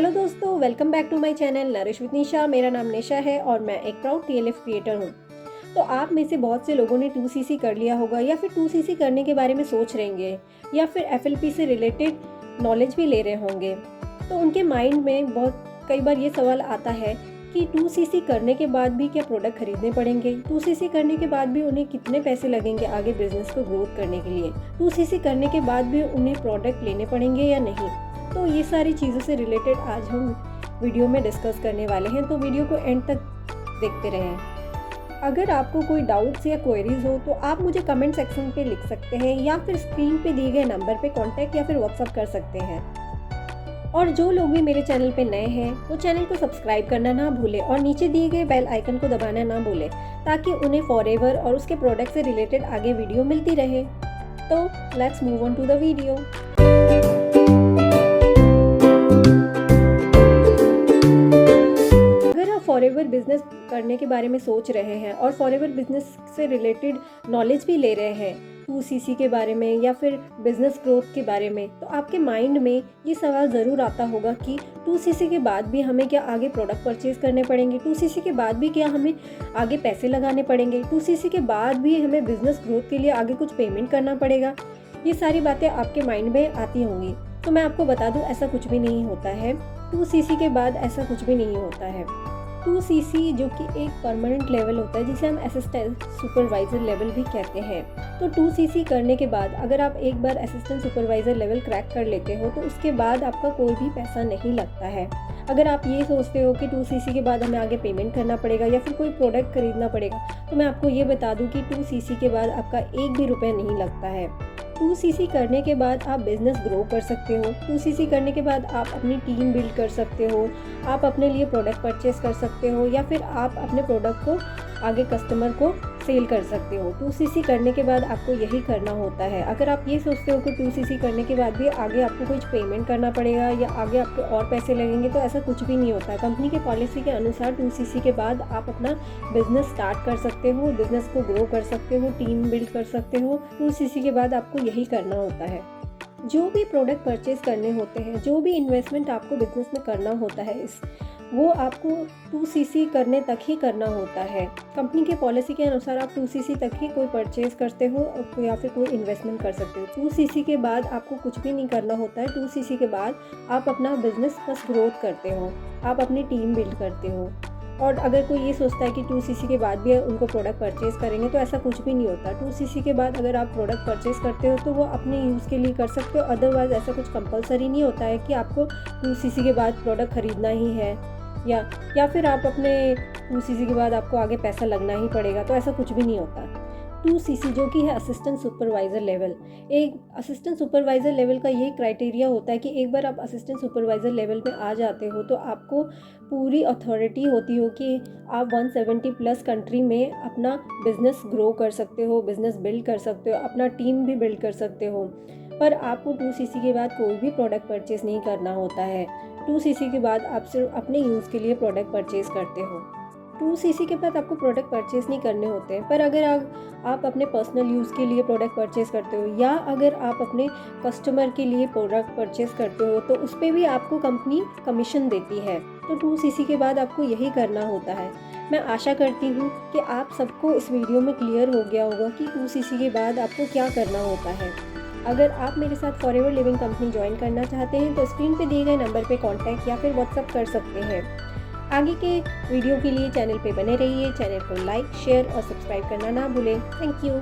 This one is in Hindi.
हेलो दोस्तों, welcome back to my channel nourish with Nisha. मेरा नाम निशा है और मैं एक प्राउड टीएलएफ क्रिएटर हूँ। तो आप में से बहुत से लोगों ने 2सीसी कर लिया होगा या फिर 2सीसी करने के बारे में सोच रहे होंगे या फिर एफएलपी से रिलेटेड नॉलेज भी ले रहे होंगे। तो उनके माइंड में बहुत कई बार ये सवाल आता है कि 2सीसी करने के बाद भी क्या प्रोडक्ट खरीदने पड़ेंगे, 2सीसी करने के बाद भी उन्हें कितने पैसे लगेंगे आगे बिजनेस को ग्रोथ करने के लिए, 2सीसी करने के बाद भी उन्हें प्रोडक्ट लेने पड़ेंगे या नहीं। तो ये सारी चीज़ों से रिलेटेड आज हम वीडियो में डिस्कस करने वाले हैं, तो वीडियो को एंड तक देखते रहें। अगर आपको कोई डाउट्स या क्वेरीज हो तो आप मुझे कमेंट सेक्शन पे लिख सकते हैं या फिर स्क्रीन पे दिए गए नंबर पे कांटेक्ट या फिर व्हाट्सअप कर सकते हैं। और जो लोग भी मेरे चैनल पे नए हैं वो चैनल को सब्सक्राइब करना ना भूलें और नीचे दिए गए बेल आइकन को दबाना ना भूलें ताकि उन्हें फॉरएवर और उसके प्रोडक्ट से रिलेटेड आगे वीडियो मिलती रहे। तो let's move on to the video. Forever business करने के बारे में सोच रहे हैं और फॉरएवर बिजनेस से रिलेटेड नॉलेज भी ले रहे हैं 2सीसी के बारे में या फिर बिजनेस ग्रोथ के बारे में, तो आपके माइंड में ये सवाल ज़रूर आता होगा कि 2सीसी के बाद भी हमें क्या आगे प्रोडक्ट परचेज करने पड़ेंगे, 2सीसी के बाद भी क्या हमें आगे पैसे लगाने पड़ेंगे, 2सीसी के बाद भी हमें बिजनेस ग्रोथ के लिए आगे कुछ पेमेंट करना पड़ेगा। ये सारी बातें आपके माइंड में आती होंगी। तो मैं आपको बता दूँ, ऐसा कुछ भी नहीं होता है। 2सीसी के बाद ऐसा कुछ भी नहीं होता है। 2सीसी जो कि एक परमानेंट लेवल होता है जिसे हम असिस्टेंट सुपरवाइज़र लेवल भी कहते हैं। तो 2सीसी करने के बाद अगर आप एक बार असिस्टेंट सुपरवाइज़र लेवल क्रैक कर लेते हो तो उसके बाद आपका कोई भी पैसा नहीं लगता है। अगर आप ये सोचते हो कि 2सीसी के बाद हमें आगे पेमेंट करना पड़ेगा या फिर कोई प्रोडक्ट खरीदना पड़ेगा, तो मैं आपको ये बता दूं कि 2सीसी के बाद आपका एक भी रुपये नहीं लगता है। 2सीसी करने के बाद आप बिज़नेस ग्रो कर सकते हो। 2सीसी करने के बाद आप अपनी टीम बिल्ड कर सकते हो, आप अपने लिए प्रोडक्ट परचेस कर सकते हो या फिर आप अपने प्रोडक्ट को आगे कस्टमर को सेल कर सकते हो। 2सीसी करने के बाद आपको यही करना होता है। अगर आप ये सोचते हो कि 2सीसी करने के बाद भी आगे आपको कुछ पेमेंट करना पड़ेगा या आगे आपके और पैसे लगेंगे, तो ऐसा कुछ भी नहीं होता है। कंपनी के पॉलिसी के अनुसार 2सीसी के बाद आप अपना बिजनेस स्टार्ट कर सकते हो, बिजनेस को ग्रो कर सकते हो, टीम बिल्ड कर सकते हो। 2सीसी के बाद आपको यही करना होता है। जो भी प्रोडक्ट परचेज करने होते हैं, जो भी इन्वेस्टमेंट आपको बिजनेस में करना होता है, वो आपको 2सीसी करने तक ही करना होता है। कंपनी के पॉलिसी के अनुसार आप 2सीसी तक ही कोई परचेज करते हो या फिर कोई इन्वेस्टमेंट कर सकते हो। 2सीसी के बाद आपको कुछ भी नहीं करना होता है। 2सीसी के बाद आप अपना बिजनेस बस ग्रोथ करते हो, आप अपनी टीम बिल्ड करते हो। और अगर कोई ये सोचता है कि 2सीसी के बाद भी उनको प्रोडक्ट परचेज़ करेंगे, तो ऐसा कुछ भी नहीं होता। 2सीसी के बाद अगर आप प्रोडक्ट परचेज़ करते हो तो वो अपने यूज़ के लिए कर सकते हो, अदरवाइज़ ऐसा कुछ कंपलसरी नहीं होता है कि आपको 2सीसी के बाद प्रोडक्ट ख़रीदना ही है या फिर आप अपने 2सीसी के बाद आपको आगे पैसा लगना ही पड़ेगा, तो ऐसा कुछ भी नहीं होता। 2सीसी जो कि है असिस्टेंट सुपरवाइज़र लेवल, एक असिस्टेंट सुपरवाइज़र लेवल का ये क्राइटेरिया होता है कि एक बार आप असिस्टेंट सुपरवाइज़र लेवल पे आ जाते हो तो आपको पूरी अथॉरिटी होती हो कि आप 170 प्लस कंट्री में अपना बिज़नेस ग्रो कर सकते हो, बिज़नेस बिल्ड कर सकते हो, अपना टीम भी बिल्ड कर सकते हो। पर आपको 2सीसी के बाद कोई भी प्रोडक्ट परचेज़ नहीं करना होता है। 2सीसी के बाद आप सिर्फ अपने यूज़ के लिए प्रोडक्ट परचेज़ करते हो। 2सीसी के बाद आपको प्रोडक्ट परचेज़ नहीं करने होते हैं। पर अगर आप अपने पर्सनल यूज़ के लिए प्रोडक्ट परचेज़ करते हो या अगर आप अपने कस्टमर के लिए प्रोडक्ट परचेज़ करते हो तो उस पर भी आपको कंपनी कमीशन देती है। तो 2सीसी के बाद आपको यही करना होता है। मैं आशा करती हूँ कि आप सबको इस वीडियो में क्लियर हो गया होगा कि 2सीसी के बाद आपको क्या करना होता है। अगर आप मेरे साथ फॉरएवर लिविंग कंपनी ज्वाइन करना चाहते हैं तो स्क्रीन पे दिए गए नंबर पे कांटेक्ट या फिर व्हाट्सअप कर सकते हैं। आगे के वीडियो के लिए चैनल पे बने रहिए। चैनल को लाइक, शेयर और सब्सक्राइब करना ना भूलें। Thank you.